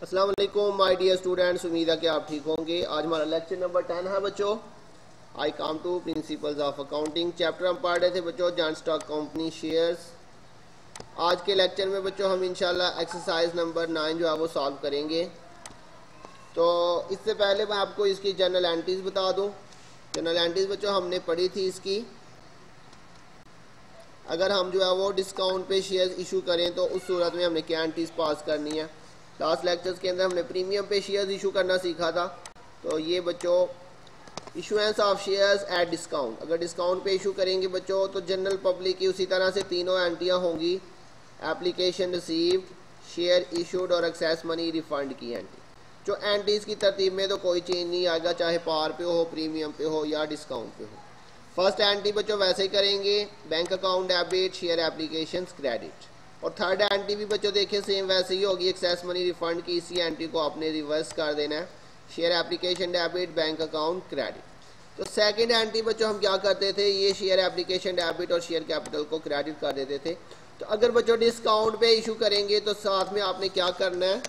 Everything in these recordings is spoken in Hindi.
अस्सलाम वालेकुम माय डियर स्टूडेंट्स, उम्मीद है कि आप ठीक होंगे। आज हमारा लेक्चर नंबर 10 है बच्चों। I come to principles of accounting. Chapter हम पढ़ रहे थे बच्चों जॉइंट स्टॉक कंपनी शेयर्स। आज के लेक्चर में बच्चों हम इंशाल्लाह एक्सरसाइज नंबर 9 जो है वो सॉल्व करेंगे। तो इससे पहले मैं आपको इसकी जनरल एंट्रीज बता दूं। जनरल एंट्रीज बच्चों हमने पढ़ी थी इसकी। अगर हम जो है वो डिस्काउंट पे शेयर्स इशू करें तो उस सूरत में हमने क्या एंट्रीज पास करनी है। लास्ट लेक्चर्स के अंदर हमने प्रीमियम पे शेयर्स इशू करना सीखा था। तो ये बच्चों issuance of shares at discount, अगर डिस्काउंट पे इशू करेंगे बच्चों तो जनरल पब्लिक की उसी तरह से तीनों एंट्रियाँ होंगी। एप्लीकेशन रिसीव्ड, शेयर इशूड और एक्सेस मनी रिफंड की एंट्री। जो एंट्रीज की तरतीब में तो कोई चेंज नहीं आएगा, चाहे पार पे हो, प्रीमियम पे हो या डिस्काउंट पे हो। फर्स्ट एंट्री बच्चों वैसे ही करेंगे, bank account debit, share application credit. और थर्ड एंट्री भी बच्चों देखें सेम वैसे ही होगी, एक्सेस मनी रिफंड की। इसी एंट्री को आपने रिवर्स कर देना है, share application debit, bank account credit. तो सेकंड एंट्री बच्चों हम क्या करते थे, ये शेयर एप्लीकेशन डेबिट और शेयर कैपिटल को क्रेडिट कर देते थे। तो अगर बच्चों डिस्काउंट पे इशू करेंगे तो साथ में आपने क्या करना है,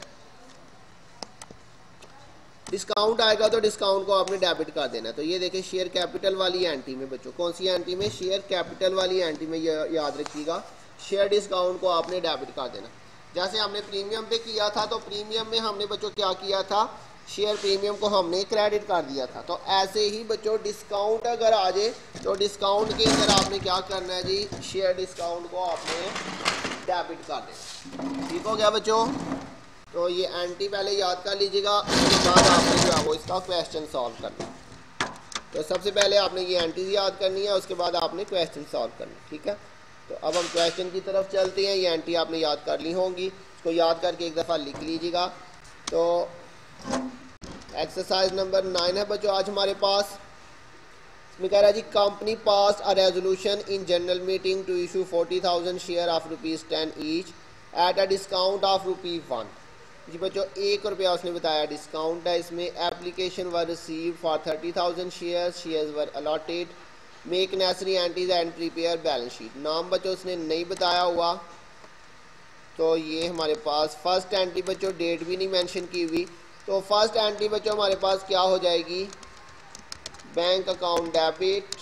डिस्काउंट आएगा तो डिस्काउंट को आपने डेबिट कर देना है। तो ये देखिए शेयर कैपिटल वाली एंट्री में बच्चों, कौन सी एंट्री में, शेयर कैपिटल वाली एंट्री में, याद रखिएगा शेयर डिस्काउंट को आपने डेबिट कर देना। जैसे हमने प्रीमियम पे किया था तो प्रीमियम में हमने बच्चों क्या किया था, शेयर प्रीमियम को हमने क्रेडिट कर दिया था। तो ऐसे ही बच्चों डिस्काउंट अगर आ जाए तो डिस्काउंट के अंदर आपने क्या करना है जी, शेयर डिस्काउंट को आपने डेबिट कर देना। ठीक हो गया बच्चों। तो ये एंट्री पहले याद कर लीजिएगा, उसके बाद आपने जो है वो इसका क्वेश्चन सॉल्व करना है। तो सबसे पहले आपने ये एंट्री याद करनी है, उसके बाद आपने क्वेश्चन सॉल्व करना है। ठीक है, तो अब हम क्वेश्चन की तरफ चलते हैं। ये एंट्री आपने याद कर ली होंगी, इसको याद करके एक दफ़ा लिख लीजिएगा। तो एक्सरसाइज नंबर 9 है बच्चों आज हमारे पास। इसमें कह रहा है जी, company pass a resolution in general meeting to issue 40,000 share of ₹10 each at a discount of ₹1 जी बच्चों। ₹1 उसने बताया डिस्काउंट है इसमें। Application were received for 30,000 shares were allotted, make necessary entries and prepare balance sheet. नाम बच्चों उसने नहीं बताया हुआ। तो ये हमारे पास फर्स्ट एंट्री बच्चों, डेट भी नहीं मेंशन की हुई। तो फर्स्ट एंट्री बच्चों हमारे पास क्या हो जाएगी, bank account debit,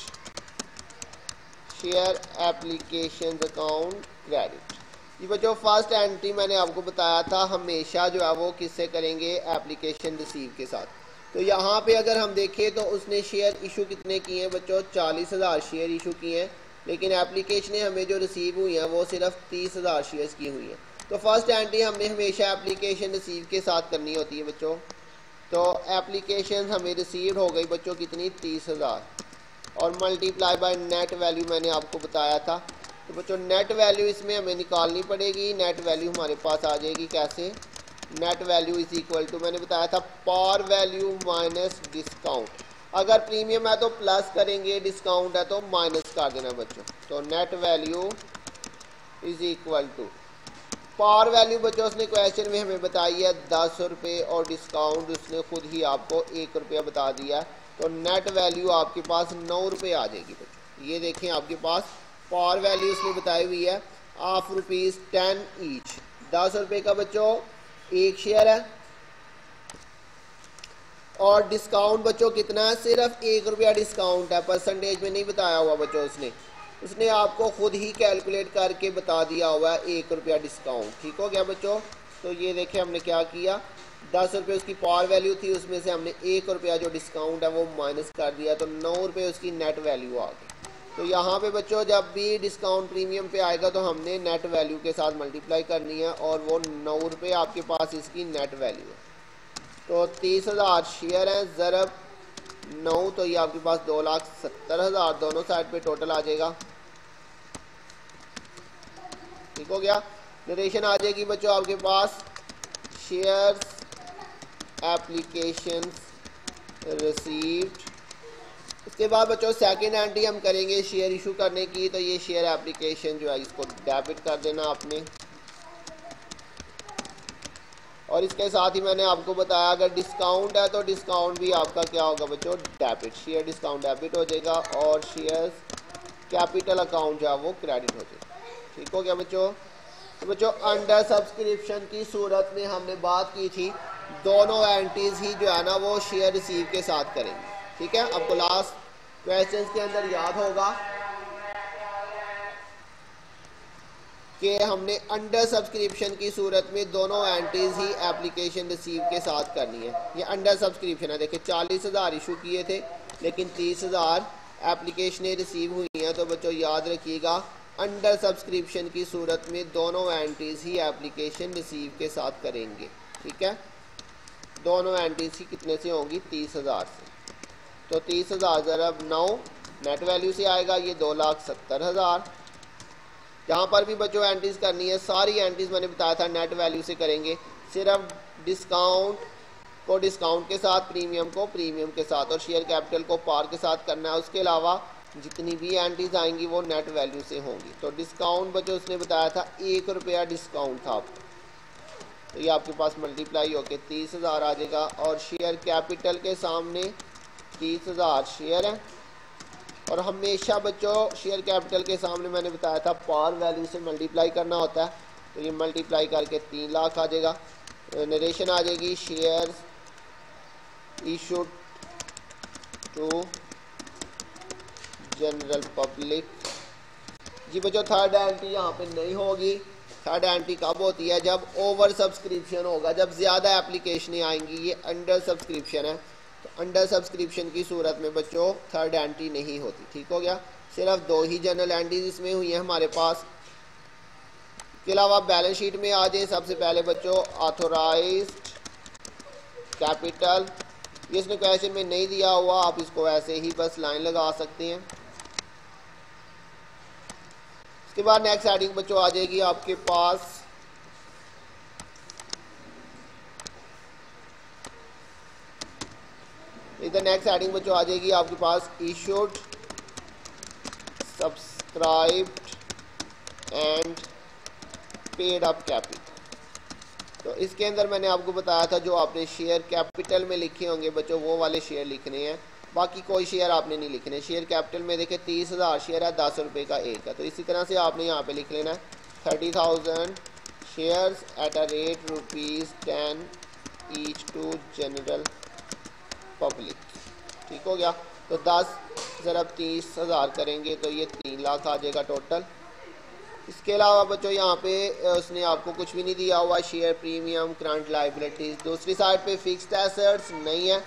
share application account credit. ये बच्चों फर्स्ट एंट्री मैंने आपको बताया था हमेशा जो है वो किससे करेंगे, एप्लीकेशन रिसीव के साथ। तो यहाँ पे अगर हम देखें तो उसने शेयर इशू कितने किए हैं बच्चों, 40,000 शेयर इशू किए हैं, लेकिन एप्लीकेशनें हमें जो रिसीव हुई हैं वो सिर्फ 30,000 शेयर्स की हुई हैं। तो फर्स्ट एंट्री हमने हमेशा एप्लीकेशन रिसीव के साथ करनी होती है बच्चों। तो एप्लीकेशन हमें रिसीव हो गई बच्चों कितनी, 30,000, और मल्टीप्लाई बाय नेट वैल्यू मैंने आपको बताया था। तो बच्चों नेट वैल्यू इसमें हमें निकालनी पड़ेगी। नेट वैल्यू हमारे पास आ जाएगी कैसे, net value is equal to, मैंने बताया था पार वैल्यू माइनस डिस्काउंट। अगर प्रीमियम है तो प्लस करेंगे, डिस्काउंट है तो माइनस कर देना बच्चों। तो net value is equal to par value बच्चों उसने क्वेश्चन में हमें बताई है ₹10 और डिस्काउंट उसने खुद ही आपको ₹1 बता दिया। तो नेट वैल्यू आपके पास ₹9 आ जाएगी बच्चों। ये देखें आपके पास पार वैल्यू उसने बताई हुई है ऑफ ₹10 ईच। ₹10 का बच्चों एक शेयर है, और डिस्काउंट बच्चों कितना है, सिर्फ ₹1 डिस्काउंट है, परसेंटेज में नहीं बताया हुआ बच्चों। उसने आपको खुद ही कैलकुलेट करके बता दिया हुआ है ₹1 डिस्काउंट। ठीक हो गया बच्चों। तो ये देखें हमने क्या किया, ₹10 उसकी पार वैल्यू थी, उसमें से हमने ₹1 जो डिस्काउंट है वो माइनस कर दिया, तो ₹9 उसकी नेट वैल्यू आ गई। तो यहाँ पे बच्चों जब भी डिस्काउंट प्रीमियम पे आएगा तो हमने नेट वैल्यू के साथ मल्टीप्लाई करनी है, और वो ₹9 आपके पास इसकी नेट वैल्यू है। तो 30,000 शेयर हैं, ज़रब 9, तो ये आपके पास 2,70,000 दोनों साइड पे टोटल आ जाएगा। ठीक हो गया। नरेशन आ जाएगी बच्चों आपके पास, शेयर्स एप्लीकेशन रिसीव्ड। उसके बाद बच्चों सेकंड एंट्री हम करेंगे शेयर इशू करने की। तो ये शेयर एप्लीकेशन जो है इसको डेबिट कर देना आपने, और इसके साथ ही मैंने आपको बताया अगर डिस्काउंट है तो डिस्काउंट भी आपका क्या होगा बच्चों, डेबिट। शेयर डिस्काउंट डेबिट हो जाएगा, और शेयर्स कैपिटल अकाउंट जो है वो क्रेडिट हो जाएगा। ठीक हो गया बच्चों। तो बच्चों अंडर सब्सक्रिप्शन की सूरत में हमने बात की थी दोनों एंट्रीज ही जो है ना वो शेयर रिसीव के साथ करेंगे। ठीक है, आपको लास्ट क्वेश्चन के अंदर याद होगा कि हमने अंडर सब्सक्रिप्शन की सूरत में दोनों एंट्रीज ही एप्लीकेशन रिसीव के साथ करनी है। ये अंडर सब्सक्रिप्शन है, देखिए 40,000 इशू किए थे लेकिन 30,000 एप्लीकेशनें रिसीव हुई हैं। तो बच्चों याद रखिएगा अंडर सब्सक्रिप्शन की सूरत में दोनों एंट्रीज ही एप्लीकेशन रिसीव के साथ करेंगे। ठीक है, दोनों एंट्रीज ही कितने से होंगी? 30,000 से। तो 30,000 ज़रब 9 नेट वैल्यू से आएगा ये 2,70,000। जहाँ पर भी बच्चों एंट्रीज करनी है सारी एंट्रीज मैंने बताया था नेट वैल्यू से करेंगे, सिर्फ डिस्काउंट को डिस्काउंट के साथ, प्रीमियम को प्रीमियम के साथ और शेयर कैपिटल को पार के साथ करना है। उसके अलावा जितनी भी एंट्रीज आएंगी वो नेट वैल्यू से होंगी। तो डिस्काउंट बच्चों उसने बताया था 1 रुपया डिस्काउंट था आपको, तो ये आपके पास मल्टीप्लाई होके 30,000 आ जाएगा। और शेयर कैपिटल के सामने 30,000 शेयर है और हमेशा बच्चों शेयर कैपिटल के सामने मैंने बताया था पार वैल्यू से मल्टीप्लाई करना होता है। तो ये मल्टीप्लाई करके 3 लाख आ जाएगा। नरेशन आ जाएगी share issued to general public. जी बच्चों थर्ड एंट्री यहाँ पे नहीं होगी। थर्ड एंट्री कब होती है? जब ओवर सब्सक्रिप्शन होगा, जब ज़्यादा एप्लीकेशनें आएंगी। ये अंडर सब्सक्रिप्शन है, तो अंडर सब्सक्रिप्शन की सूरत में बच्चों थर्ड एंट्री नहीं होती। ठीक हो गया, सिर्फ 2 ही जनरल एंट्रीज इसमें हुई हैं हमारे पास। इसके अलावा बैलेंस शीट में आ जाए सबसे पहले बच्चों ऑथोराइज्ड कैपिटल। ये इसने क्वेश्चन में नहीं दिया हुआ, आप इसको ऐसे ही बस लाइन लगा सकते हैं। इसके बाद नेक्स्ट हेडिंग बच्चों आ जाएगी आपके पास इधर नेक्स्ट हेडिंग बच्चों आ जाएगी आपके पास issued, subscribed and paid up capital. तो इसके अंदर मैंने आपको बताया था जो आपने शेयर कैपिटल में लिखे होंगे बच्चों वो वाले शेयर लिखने हैं, बाकी कोई शेयर आपने नहीं लिखने। शेयर कैपिटल में देखें 30,000 शेयर है, 10 रुपये का एक है। तो इसी तरह से आपने यहाँ पे लिख लेना है 30,000 shares at a rate ₹10 each to general public. ठीक हो गया, तो 10 ज़रब 30,000 करेंगे तो ये 3 लाख आ जाएगा टोटल। इसके अलावा बच्चों यहाँ पे उसने आपको कुछ भी नहीं दिया हुआ, शेयर प्रीमियम करंट लाइबिलिटीज। दूसरी साइड पे फिक्स्ड एसेट्स नहीं है।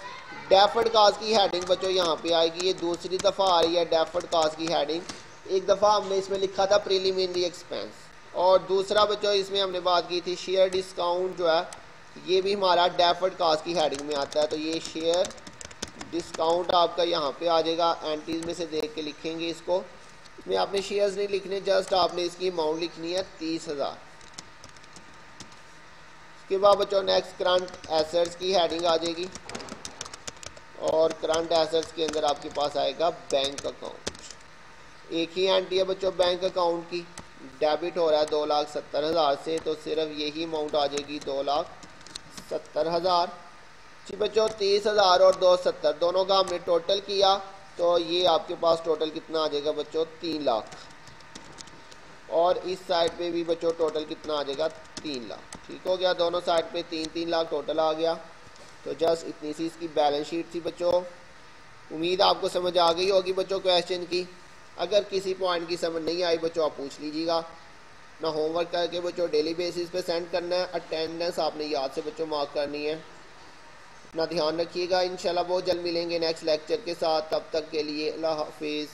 डेफर्ड कॉस्ट की हेडिंग बच्चों यहाँ पे आएगी, ये दूसरी दफ़ा आ रही है डेफर्ड कॉस्ट की हेडिंग। एक दफ़ा हमने इसमें लिखा था प्रीलिमिनरी एक्सपेंस, और दूसरा बच्चों इसमें हमने बात की थी शेयर डिस्काउंट जो है ये भी हमारा डेफर्ड कॉस्ट की हेडिंग में आता है। तो ये शेयर डिस्काउंट आपका यहाँ पे आ जाएगा, एंट्रीज में से देख के लिखेंगे इसको। इसमें आपने शेयर्स नहीं लिखने, जस्ट आपने इसकी अमाउंट लिखनी है 30,000। इसके बाद बच्चों नेक्स्ट करंट एसेट्स की हेडिंग आ जाएगी, और करंट एसेट्स के अंदर आपके पास आएगा बैंक अकाउंट। एक ही एंट्री है बच्चों बैंक अकाउंट की, डेबिट हो रहा है 2,70,000 से, तो सिर्फ यही अमाउंट आ जाएगी 2,70,000। जी बच्चों 30,000 और 270 दोनों का हमने टोटल किया तो ये आपके पास टोटल कितना आ जाएगा बच्चों? 3 लाख। और इस साइड पे भी बच्चों टोटल कितना आ जाएगा? 3 लाख। ठीक हो गया, दोनों साइड पे 3-3 लाख टोटल आ गया। तो जस्ट इतनी सी इसकी बैलेंस शीट थी बच्चों। उम्मीद आपको समझ आ गई होगी बच्चों क्वेश्चन की। अगर किसी पॉइंट की समझ नहीं आई बच्चों आप पूछ लीजिएगा। ना होमवर्क करके बच्चों डेली बेसिस पे सेंड करना है, अटेंडेंस आपने याद से बच्चों मार्क करनी है। अपना ध्यान रखिएगा, इंशाल्लाह बहुत जल्द मिलेंगे नेक्स्ट लेक्चर के साथ। तब तक के लिए अल्लाह हाफिज़।